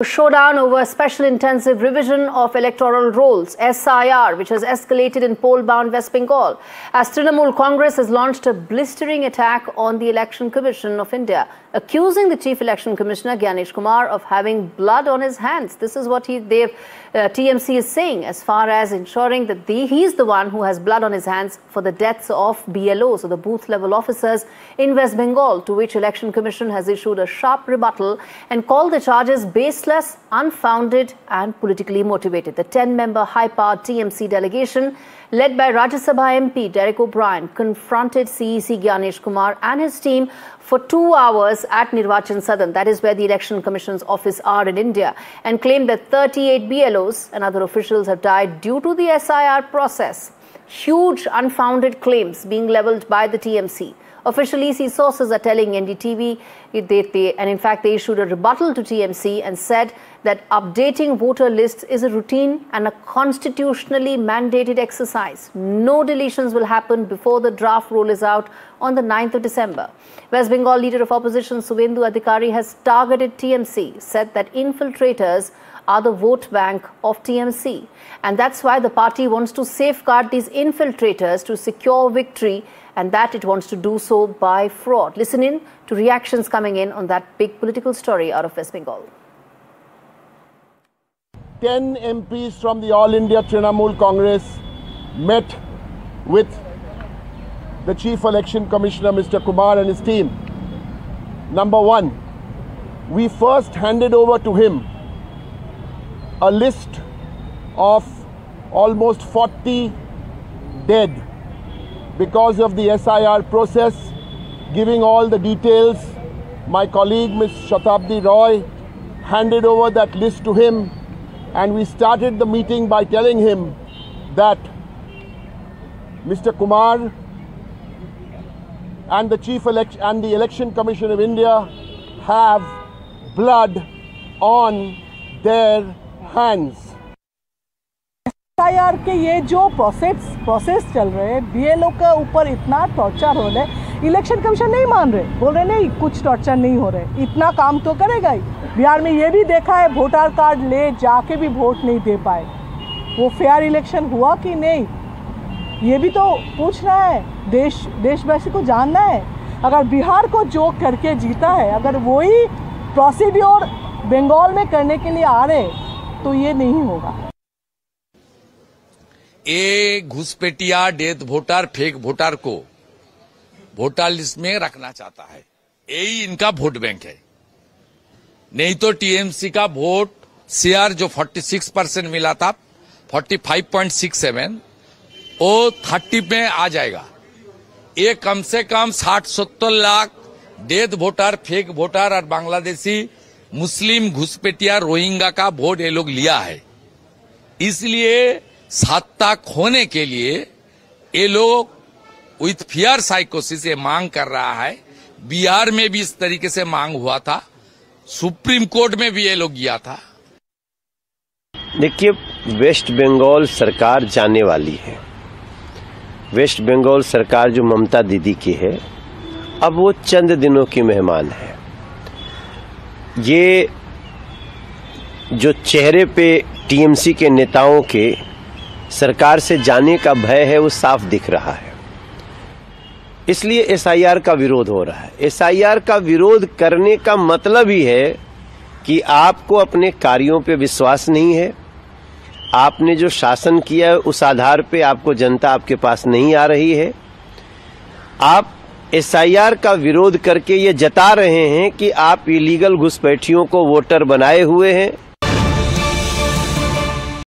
Showdown over special intensive revision of electoral rolls, SIR, which has escalated in poll-bound West Bengal, as Trinamool Congress has launched a blistering attack on the Election Commission of India, accusing the Chief Election Commissioner Gyanesh Kumar of having blood on his hands. This is what TMC is saying, as far as ensuring that he's the one who has blood on his hands for the deaths of BLOs, or the booth-level officers in West Bengal, to which Election Commission has issued a sharp rebuttal and called the charges baseless, unfounded and politically motivated. The 10-member high-powered TMC delegation, led by Rajya Sabha MP Derek O'Brien, confronted CEC Gyanesh Kumar and his team for 2 hours at Nirvachan Sadan, that is where the Election Commission's office are in India, and claimed that 38 BLOs and other officials have died due to the SIR process. Huge unfounded claims being levelled by the TMC. Official EC sources are telling NDTV, and in fact they issued a rebuttal to TMC and said that updating voter lists is a routine and a constitutionally mandated exercise. No deletions will happen before the draft roll is out on the 9th of December. West Bengal leader of opposition Suvendu Adhikari has targeted TMC, said that infiltrators are the vote bank of TMC. And that's why the party wants to safeguard these infiltrators to secure victory, and that it wants to do so by fraud. Listen in to reactions coming in on that big political story out of West Bengal. 10 MPs from the All India Trinamool Congress met with the Chief Election Commissioner, Mr. Kumar, and his team. Number one, we first handed over to him a list of almost 40 dead because of the SIR process, giving all the details. My colleague, Ms. Shatabdi Roy, handed over that list to him, and we started the meeting by telling him that Mr. Kumar and the Election Commission of India have blood on their hands. SIR के ये जो process चल रहे हैं, BLO के ऊपर इतना torture हो रहा है, इलेक्शन कमीशन नहीं मान रहे, बोल रहे नहीं कुछ टॉर्चर नहीं हो रहे, इतना काम तो करेगा ही। बिहार में ये भी देखा है, वोटर कार्ड ले जाके भी वोट नहीं दे पाए, वो फेयर इलेक्शन हुआ कि नहीं, ये भी तो पूछना है, देशवासी को जानना है। अगर बिहार को जो करके जीता है, अगर वही प्रोसीड्योर बंगाल में करने के लिए आ रहे, तो ये नहीं होगा। ये घुसपैठिया डेथ वोटर, फेक वोटर को वोटर लिस्ट में रखना चाहता है, यही इनका वोट बैंक है। नहीं तो टीएमसी का वोट शेयर जो 46% मिला था, 45.67, वो 30 में आ जाएगा। ये कम से कम 60-70 lakh death voter, fake voter और बांग्लादेशी मुस्लिम घुसपैठिया रोहिंग्या का वोट ये लोग लिया है। इसलिए सत्ता खोने के लिए ये लोग विथ फियर साइकोसिस ये मांग कर रहा है। बिहार में भी इस तरीके से मांग हुआ था, सुप्रीम कोर्ट में भी ये लोग गया था। देखिए, वेस्ट बंगाल सरकार जाने वाली है। वेस्ट बंगाल सरकार जो ममता दीदी की है, अब वो चंद दिनों की मेहमान है। ये जो चेहरे पे टीएमसी के नेताओं के सरकार से जाने का भय है, वो साफ दिख रहा है। इसलिए एसआईआर का विरोध हो रहा है। एसआईआर का विरोध करने का मतलब ही है कि आपको अपने कार्यों पे विश्वास नहीं है, आपने जो शासन किया है उस आधार पे आपको जनता आपके पास नहीं आ रही है। आप एसआईआर का विरोध करके ये जता रहे हैं कि आप इलीगल घुसपैठियों को वोटर बनाए हुए हैं।